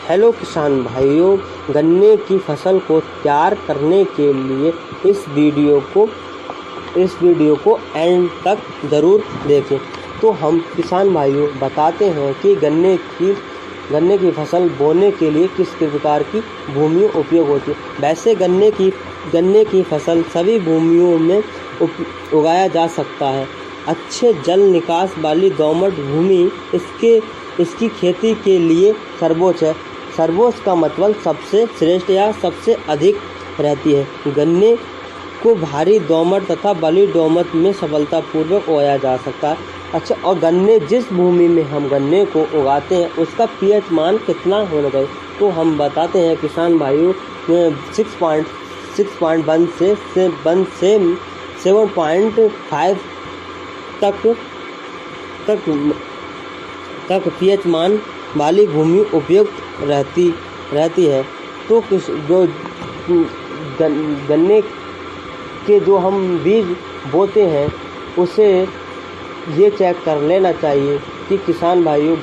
Hello किसान भाइयों, गन्ने की फसल को तैयार करने के लिए इस वीडियो को एंड तक ज़रूर देखें। तो हम किसान भाइयों बताते हैं कि गन्ने की फसल बोने के लिए किस प्रकार की भूमि उपयोग होती है। वैसे गन्ने की फसल सभी भूमियों में उगाया जा सकता है। अच्छे जल निकास वाली दोमट भूमि इसकी खेती के लिए सर्वोच्च है। सर्वोच्च का मतलब सबसे श्रेष्ठ या सबसे अधिक रहती है। गन्ने को भारी दोमट तथा बली दोमट में सफलतापूर्वक उगाया जा सकता है। अच्छा, और जिस भूमि में हम गन्ने को उगाते हैं उसका पीएच मान कितना होना चाहिए, तो हम बताते हैं किसान भाइयों 6.1 से 7.5 तक पीएच मान वाली भूमि उपयुक्त रहती है। तो गन्ने के जो हम बीज बोते हैं उसे ये चेक कर लेना चाहिए कि किसान भाइयों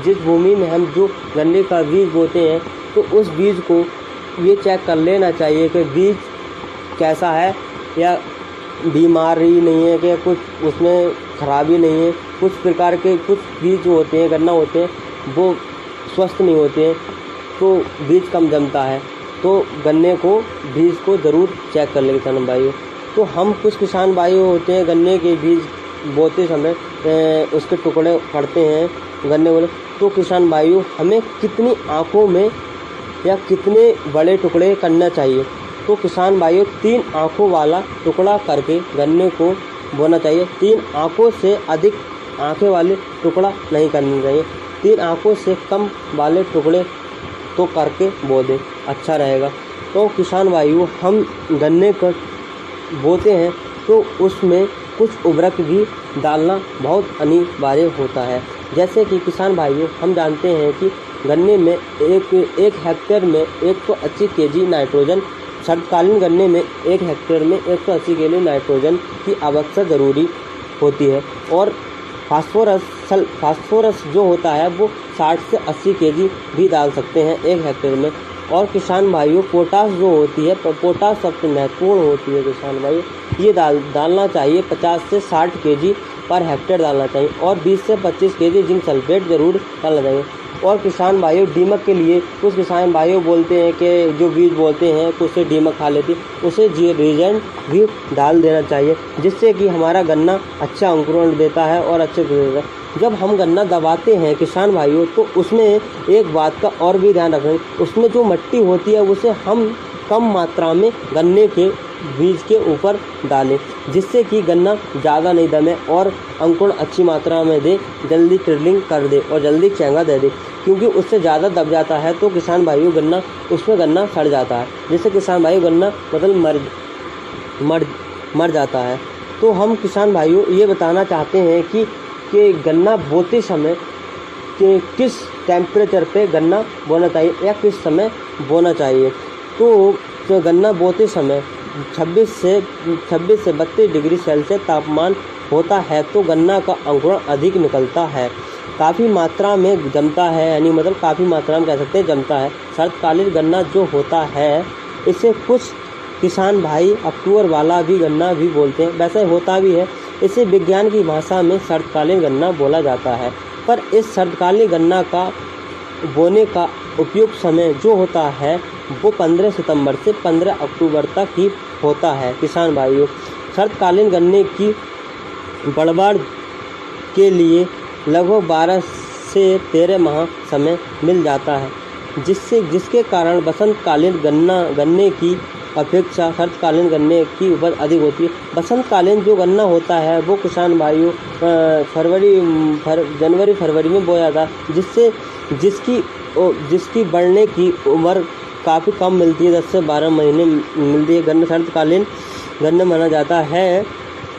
जिस भूमि में हम जो गन्ने का बीज बोते हैं तो उस बीज को ये चेक कर लेना चाहिए कि बीज कैसा है, या बीमारी नहीं है, कि कुछ उसमें खराबी नहीं है। कुछ प्रकार के कुछ बीज होते हैं, गन्ना होते हैं, वो स्वस्थ नहीं होते हैं, तो बीज कम जमता है। तो गन्ने को बीज को ज़रूर चेक कर लें किसान भाइयों। तो हम कुछ किसान भाइयों होते हैं गन्ने के बीज बोते समय उसके टुकड़े पड़ते हैं गन्ने वाले। तो किसान भाइयों हमें कितनी आँखों में या कितने बड़े टुकड़े करना चाहिए, तो किसान भाइयों 3 आँखों वाला टुकड़ा करके गन्ने को बोना चाहिए। 3 आँखों से अधिक आँखें वाले टुकड़ा नहीं करना चाहिए। 3 आँखों से कम वाले टुकड़े तो करके बो दें, अच्छा रहेगा। तो किसान भाइयों हम गन्ने को बोते हैं तो उसमें कुछ उर्वरक भी डालना बहुत अनिवार्य होता है। जैसे कि किसान भाइयों हम जानते हैं कि गन्ने में एक हेक्टेयर में 180 केजी नाइट्रोजन, शरतकालीन गन्ने में 1 हेक्टेयर में 180 केजी नाइट्रोजन की आवश्यकता ज़रूरी होती है। और फास्फोरस जो होता है वो 60 से 80 केजी भी डाल सकते हैं 1 हेक्टेयर में। और किसान भाइयों पोटास जो होती है, पोटास सबसे महत्वपूर्ण होती है किसान भाइयों, ये डालना चाहिए 50 से 60 केजी पर हेक्टेयर डालना चाहिए। और 20 से 25 केजी जिंक सल्फेट ज़रूर डालना चाहिए। और किसान भाइयों दीमक के लिए कुछ किसान भाइयों बोलते हैं कि जो बीज बोलते हैं तो उससे दीमक खा लेती है, उसे रिजेंट भी डाल देना चाहिए, जिससे कि हमारा गन्ना अच्छा अंकुरण देता है और अच्छे देता है। जब हम गन्ना दबाते हैं किसान भाइयों तो उसमें एक बात का और भी ध्यान रखें, उसमें जो मिट्टी होती है उसे हम कम मात्रा में गन्ने के बीज के ऊपर डालें, जिससे कि गन्ना ज़्यादा नहीं दमे और अंकुरण अच्छी मात्रा में दे, जल्दी ट्रिलिंग कर दे और जल्दी चेंगा दे दे। क्योंकि उससे ज़्यादा दब जाता है तो किसान भाइयों गन्ना सड़ जाता है, जिससे किसान भाइयों गन्ना मतलब मर जाता है। तो हम किसान भाइयों ये बताना चाहते हैं कि गन्ना बोते समय कि किस टेम्परेचर पे गन्ना बोना चाहिए या किस समय बोना चाहिए। तो गन्ना बोते समय 26 से 32 डिग्री सेल्सियस तापमान होता है तो गन्ना का अंकुरण अधिक निकलता है, काफ़ी मात्रा में जमता है, यानी मतलब काफ़ी मात्रा में कह सकते हैं जमता है। शरतकालीन गन्ना जो होता है इसे कुछ किसान भाई अक्टूबर वाला भी गन्ना भी बोलते हैं, वैसे होता भी है। इसे विज्ञान की भाषा में शरतकालीन गन्ना बोला जाता है। पर इस शरतकालीन गन्ना का बोने का उपयुक्त समय जो होता है वो 15 सितंबर से 15 अक्टूबर तक ही होता है। किसान भाइयों शरतकालीन गन्ने की बढ़वाड़ के लिए लगभग 12 से 13 माह समय मिल जाता है, जिसके कारण बसंतकालीन गन्ने की अपेक्षा शरतकालीन गन्ने की उपज अधिक होती है। बसंतकालीन जो गन्ना होता है वो किसान भाइयों जनवरी फरवरी में बोया जाता है, जिसकी बढ़ने की उम्र काफ़ी कम मिलती है, 10 से 12 महीने मिलती है। गन्ना शरतकालीन गन्ना माना जाता है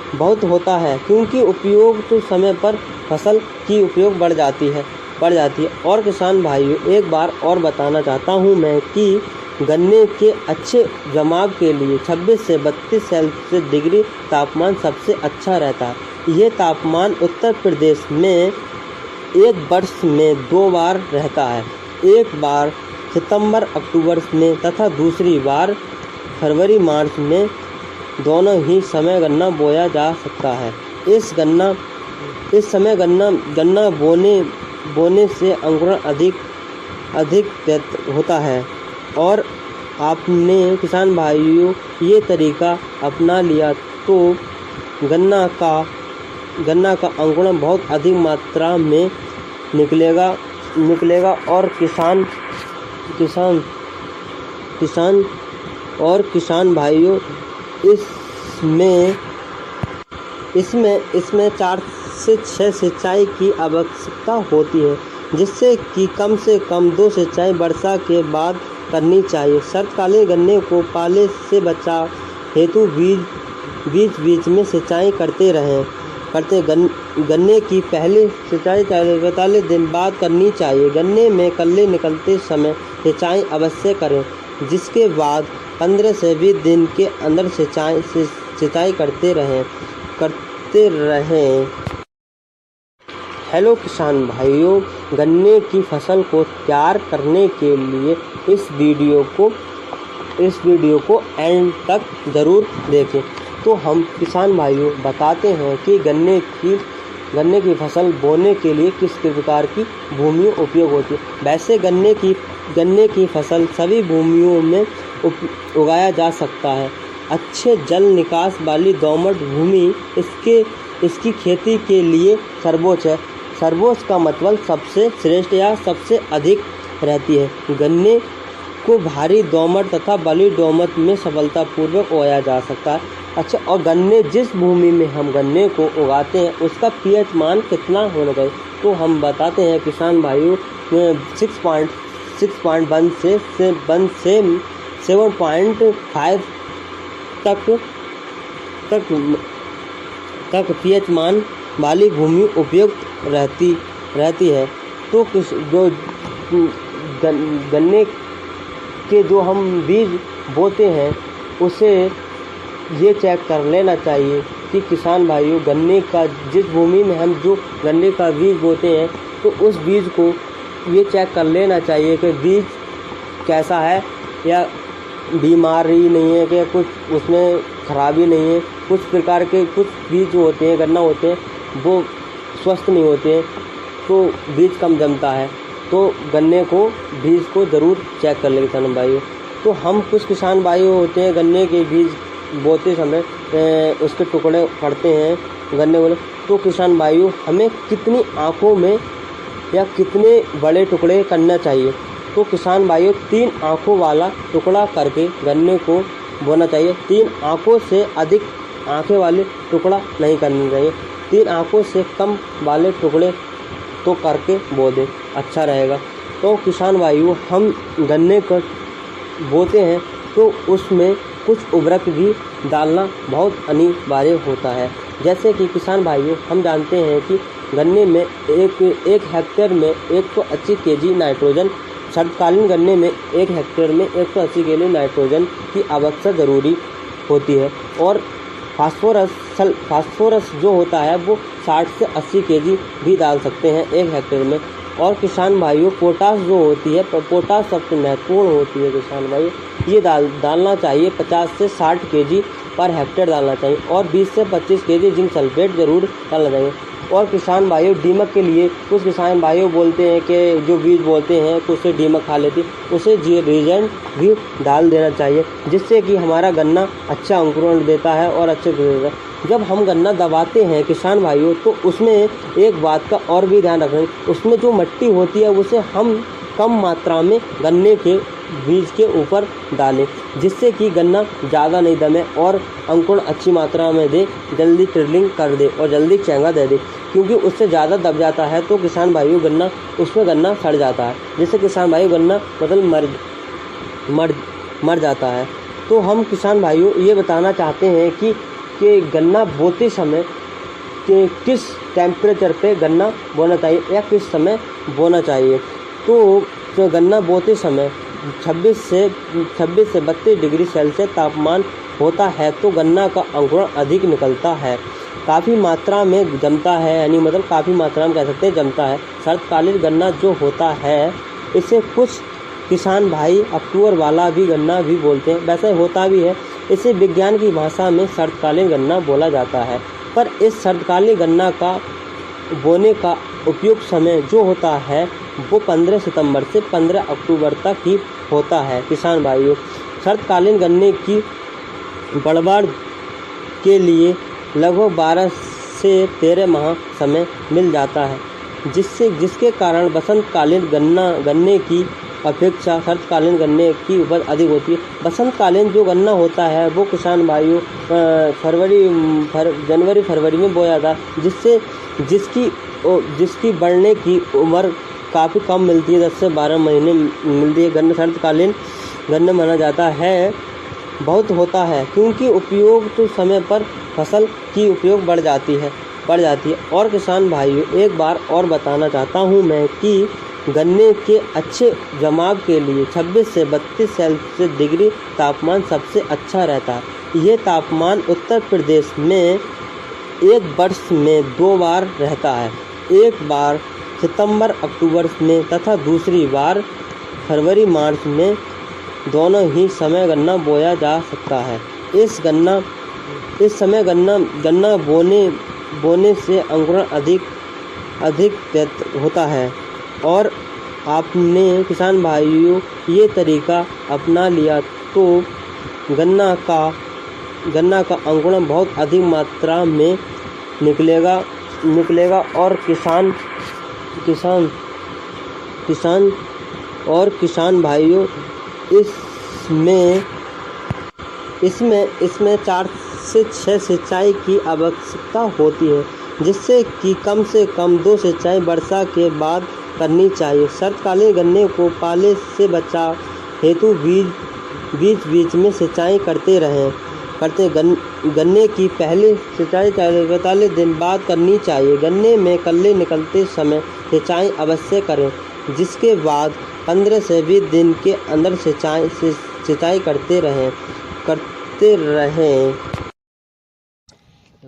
बहुत होता है, क्योंकि उपयोग तो समय पर फसल की उपयोग बढ़ जाती है। और किसान भाइयों एक बार और बताना चाहता हूँ मैं कि गन्ने के अच्छे जमाव के लिए 26 से 32 सेल्सियस डिग्री तापमान सबसे अच्छा रहता है। ये तापमान उत्तर प्रदेश में एक वर्ष में 2 बार रहता है। एक बार सितंबर अक्टूबर में तथा दूसरी बार फरवरी मार्च में दोनों ही समय गन्ना बोया जा सकता है। इस समय गन्ना बोने से अंकुरण अधिक होता है और आपने किसान भाइयों ये तरीका अपना लिया तो गन्ना का अंकुरण बहुत अधिक मात्रा में निकलेगा और किसान भाइयों इसमें 4 से 6 सिंचाई की आवश्यकता होती है, जिससे कि कम से कम 2 सिंचाई वर्षा के बाद करनी चाहिए। शरतकालीन गन्ने को पाले से बचाव हेतु बीच में सिंचाई करते गन्ने की पहली सिंचाई 45 दिन बाद करनी चाहिए। गन्ने में कल्ले निकलते समय सिंचाई अवश्य करें, जिसके बाद 15 से 20 दिन के अंदर सिंचाई करते रहें। हेलो किसान भाइयों, गन्ने की फसल को तैयार करने के लिए इस वीडियो को एंड तक ज़रूर देखें। तो हम किसान भाइयों बताते हैं कि गन्ने की फसल बोने के लिए किस प्रकार की भूमि उपयोग होती है। वैसे गन्ने की फसल सभी भूमियों में उगाया जा सकता है। अच्छे जल निकास वाली दोमट भूमि इसकी खेती के लिए सर्वोच्च है। सर्वोच्च का मतलब सबसे श्रेष्ठ या सबसे अधिक रहती है। गन्ने को भारी दोमट तथा बलुई दोमट में सफलतापूर्वक उगाया जा सकता है। अच्छा, और जिस भूमि में हम गन्ने को उगाते हैं उसका पीएच मान कितना होना चाहिए, तो हम बताते हैं किसान भाइयों 6.1 से 7.5 तक पीएच मान वाली भूमि उपयुक्त रहती है। तो गन्ने के जो हम बीज बोते हैं उसे ये चेक कर लेना चाहिए कि किसान भाइयों गन्ने का जिस भूमि में हम जो गन्ने का बीज बोते हैं तो उस बीज को ये चेक कर लेना चाहिए कि बीज कैसा है या बीमारी नहीं है कि कुछ उसमें खराबी नहीं है। कुछ प्रकार के कुछ बीज जो होते हैं गन्ना होते हैं वो स्वस्थ नहीं होते हैं, तो बीज कम जमता है। तो गन्ने को बीज को ज़रूर चेक कर ले किसान भाइयों। तो हम कुछ किसान भाइयों होते हैं गन्ने के बीज बोते समय उसके टुकड़े पड़ते हैं गन्ने वाले, तो किसान भाइयों हमें कितनी आँखों में या कितने बड़े टुकड़े करना चाहिए, तो किसान भाइयों 3 आँखों वाला टुकड़ा करके गन्ने को बोना चाहिए। 3 आँखों से अधिक आँखें वाले टुकड़ा नहीं करना चाहिए। 3 आँखों से कम वाले टुकड़े तो करके बो दें, अच्छा रहेगा। तो किसान भाइयों हम गन्ने को बोते हैं तो उसमें कुछ उर्वरक भी डालना बहुत अनिवार्य होता है। जैसे कि किसान भाइयों हम जानते हैं कि गन्ने में एक हेक्टेयर में 180 केजी नाइट्रोजन, शरतकालीन गन्ने में 1 हेक्टेयर में 180 केजी नाइट्रोजन की आवश्यकता ज़रूरी होती है। और फास्फोरस जो होता है वो 60 से 80 केजी भी डाल सकते हैं 1 हेक्टेयर में। और किसान भाइयों पोटास जो होती है, पोटास सबसे महत्वपूर्ण होती है किसान भाइयों, ये डालना चाहिए 50 से 60 केजी पर हेक्टेयर डालना चाहिए। और 20 से 25 केजी जिंक सल्फेट ज़रूर डालना चाहिए। और किसान भाइयों दीमक के लिए कुछ किसान भाइयों बोलते हैं कि जो बीज बोलते हैं उससे दीमक खा लेती, उसे रिजेंट भी डाल देना चाहिए, जिससे कि हमारा गन्ना अच्छा अंकुरण देता है और अच्छे देता है। जब हम गन्ना दबाते हैं किसान भाइयों तो उसमें एक बात का और भी ध्यान रखें, उसमें जो मिट्टी होती है उसे हम कम मात्रा में गन्ने के बीज के ऊपर डालें, जिससे कि गन्ना ज़्यादा नहीं दमे और अंकुरण अच्छी मात्रा में दे, जल्दी ट्रिलिंग कर दे और जल्दी चेंगा दे दे। क्योंकि उससे ज़्यादा दब जाता है तो किसान भाइयों गन्ना सड़ जाता है, जिससे किसान भाइयों गन्ना मतलब मर जाता है। तो हम किसान भाइयों ये बताना चाहते हैं कि गन्ना बोते समय कि किस टेम्परेचर पे गन्ना बोना चाहिए या किस समय बोना चाहिए। तो गन्ना बोते समय 26 से 32 डिग्री सेल्सियस तापमान होता है तो गन्ना का अंकुरण अधिक निकलता है, काफ़ी मात्रा में जमता है, यानी मतलब काफ़ी मात्रा में कह सकते हैं जमता है। शरतकालीन गन्ना जो होता है इसे कुछ किसान भाई अक्टूबर वाला भी गन्ना भी बोलते हैं, वैसे होता भी है। इसे विज्ञान की भाषा में शरतकालीन गन्ना बोला जाता है, पर इस शरतकालीन गन्ना का बोने का उपयुक्त समय जो होता है वो 15 सितंबर से 15 अक्टूबर तक ही होता है। किसान भाइयों, शरतकालीन गन्ने की बढ़वाड़ के लिए लगभग 12 से 13 माह समय मिल जाता है, जिसके कारण बसंतकालीन गन्ने की अपेक्षा शरतकालीन गन्ने की उपज अधिक होती है। बसंतकालीन जो गन्ना होता है वो किसान भाइयों जनवरी फरवरी में बोया था, जिसकी बढ़ने की उम्र काफ़ी कम मिलती है, 10 से 12 महीने मिलती है। गन्ना शरतकालीन गन्ना माना जाता है बहुत होता है, क्योंकि उपयोग तो समय पर फसल की उपयोग बढ़ जाती है। और किसान भाइयों, एक बार और बताना चाहता हूँ मैं कि गन्ने के अच्छे जमाव के लिए 26 से 32 सेल्सियस डिग्री तापमान सबसे अच्छा रहता है। ये तापमान उत्तर प्रदेश में एक वर्ष में 2 बार रहता है, एक बार सितंबर अक्टूबर में तथा दूसरी बार फरवरी मार्च में। दोनों ही समय गन्ना बोया जा सकता है। इस समय गन्ना बोने से अंकुरण अधिक होता है, और आपने किसान भाइयों ये तरीका अपना लिया तो गन्ना का अंकुरण बहुत अधिक मात्रा में निकलेगा और किसान भाइयों, इसमें 4 से 6 सिंचाई की आवश्यकता होती है, जिससे कि कम से कम 2 सिंचाई वर्षा के बाद करनी चाहिए। शरतकालीन गन्ने को पाले से बचाव हेतु बीच में सिंचाई करते गन्ने की पहली सिंचाई 45 दिन बाद करनी चाहिए। गन्ने में कल्ले निकलते समय सिंचाई अवश्य करें, जिसके बाद 15 से 20 दिन के अंदर सिंचाई करते रहें।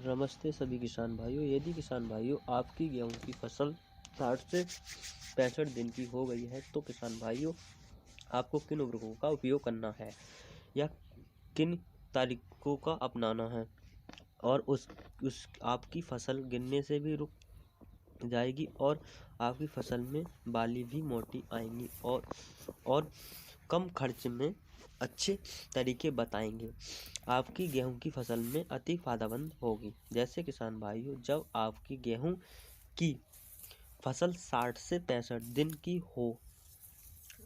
नमस्ते सभी किसान भाइयों। यदि किसान भाइयों आपकी गेहूं की फसल 60 से 65 दिन की हो गई है, तो किसान भाइयों आपको किन उर्वरकों का उपयोग करना है या किन तरीकों का अपनाना है, और उस आपकी फसल गिरने से भी रुक जाएगी और आपकी फसल में बाली भी मोटी आएंगी, और कम खर्च में अच्छे तरीके बताएंगे। आपकी गेहूं की फसल में अति फायदेमंद होगी। जैसे किसान भाइयों, जब आपकी गेहूं की फसल 60 से 65 दिन की हो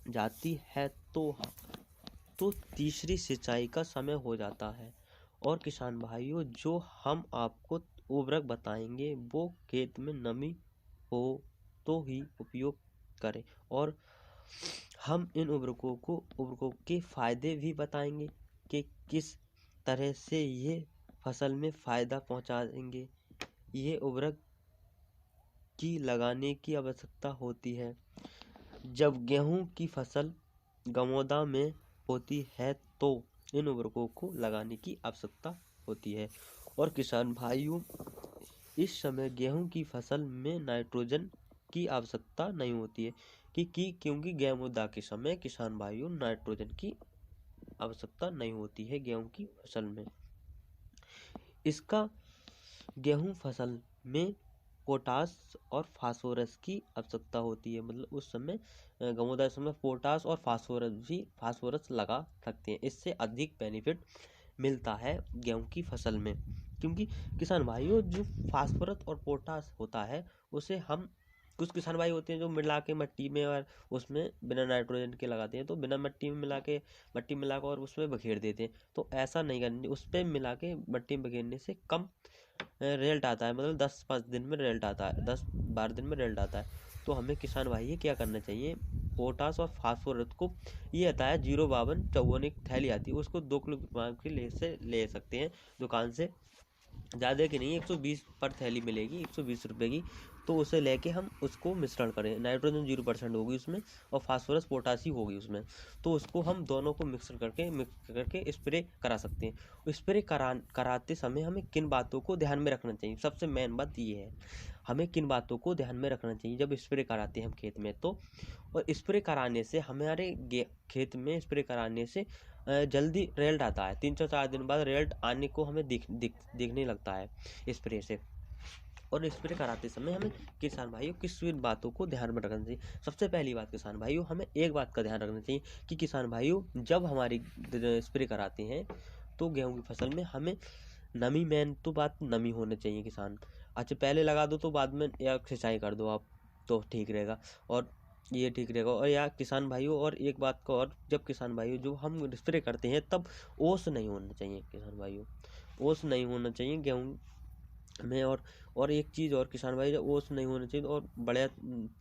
जाती है तो तीसरी सिंचाई का समय हो जाता है। और किसान भाइयों, जो हम आपको उर्वरक बताएंगे वो खेत में नमी हो तो ही उपयोग करें, और हम इन उर्वरकों के फायदे भी बताएंगे कि किस तरह से ये फसल में फायदा पहुंचाएंगे। ये उर्वरक की लगाने की आवश्यकता होती है जब गेहूं की फसल गमोदा में होती है, तो इन उर्वरकों को लगाने की आवश्यकता होती है। और किसान भाइयों, इस समय गेहूं की फसल में नाइट्रोजन की आवश्यकता नहीं होती है, क्योंकि गमोदा के समय किसान भाइयों नाइट्रोजन की आवश्यकता नहीं होती है गेहूं की फसल में। इसका गेहूं फसल में पोटास और फास्फोरस की आवश्यकता होती है। मतलब उस समय गमोदा समय पोटास और फास्फोरस लगा सकते हैं। इससे अधिक बेनिफिट मिलता है गेहूं की फसल में, क्योंकि किसान भाइयों जो फास्फोरस और पोटास होता है उसे हम कुछ किसान भाई होते हैं जो मिला के मट्टी में और उसमें बिना नाइट्रोजन के लगाते हैं, तो बिना मट्टी मिला के और उसमें बखेर देते हैं। तो ऐसा नहीं करनी, उस पर मिला के मट्टी में बखेरने से कम रिजल्ट आता है। मतलब 10-5 दिन में रिजल्ट आता है, 10-12 दिन में रिजल्ट आता है। तो हमें किसान भाई क्या करना चाहिए, पोटास और फास्फोरस को, ये आता है 05254 एक थैली आती है, उसको 2 किलो के ले सकते हैं दुकान से, ज़्यादा की नहीं, 120 पर थैली मिलेगी, 120 रुपये की। तो उसे लेके हम उसको मिश्रण करें, नाइट्रोजन 0% होगी उसमें और फास्फोरस पोटासी होगी उसमें, तो उसको हम दोनों को मिक्स करके स्प्रे करा सकते हैं। स्प्रे कराते समय हमें किन बातों को ध्यान में रखना चाहिए, सबसे मेन बात ये है, हमें किन बातों को ध्यान में रखना चाहिए जब स्प्रे कराते हैं हम खेत में तो। और स्प्रे कराने से हमारे खेत में स्प्रे कराने से जल्दी रिजल्ट आता है। 3 से 4 दिन बाद रिजल्ट आने को हमें दिखने लगता है स्प्रे से। और स्प्रे कराते समय हमें किसान भाइयों किस बातों को ध्यान में रखना चाहिए। सबसे पहली बात किसान भाइयों, हमें एक बात का ध्यान रखना चाहिए कि किसान भाइयों जब हमारी स्प्रे कराते हैं तो गेहूं की फसल में हमें नमी, मेन तो बात नमी होनी चाहिए किसान। अच्छा पहले लगा दो तो बाद में या सिंचाई कर दो आप तो ठीक रहेगा, और ये ठीक रहेगा। और या किसान भाइयों और एक बात का और, जब किसान भाइयों जो हम स्प्रे करते हैं तब ओस नहीं होना चाहिए किसान भाइयों, ओस नहीं होना चाहिए गेहूँ में। और एक चीज़ और किसान भाई, जब ओस नहीं होना चाहिए और बढ़िया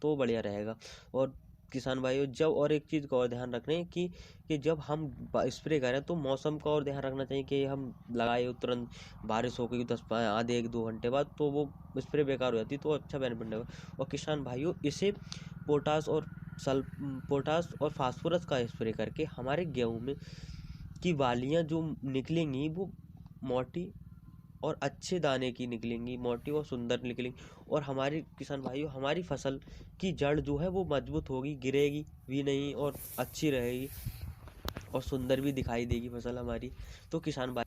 तो बढ़िया रहेगा। और किसान भाइयों जब और एक चीज़ का और ध्यान रख रहे हैं कि जब हम स्प्रे करें तो मौसम का और ध्यान रखना चाहिए कि हम लगाए तुरंत बारिश हो गई 10 आधे 1-2 घंटे बाद तो वो स्प्रे बेकार हो जाती तो अच्छा बेनिफिट नहीं होगा। और किसान भाइयों इसे पोटास और फास्फोरस का स्प्रे करके हमारे गेहूँ में की बालियाँ जो निकलेंगी वो मोटी और अच्छे दाने की निकलेंगी, मोटी और सुंदर निकलेंगी। और हमारी किसान भाइयों हमारी फसल की जड़ जो है वो मजबूत होगी, गिरेगी भी नहीं और अच्छी रहेगी और सुंदर भी दिखाई देगी फसल हमारी। तो किसान भाई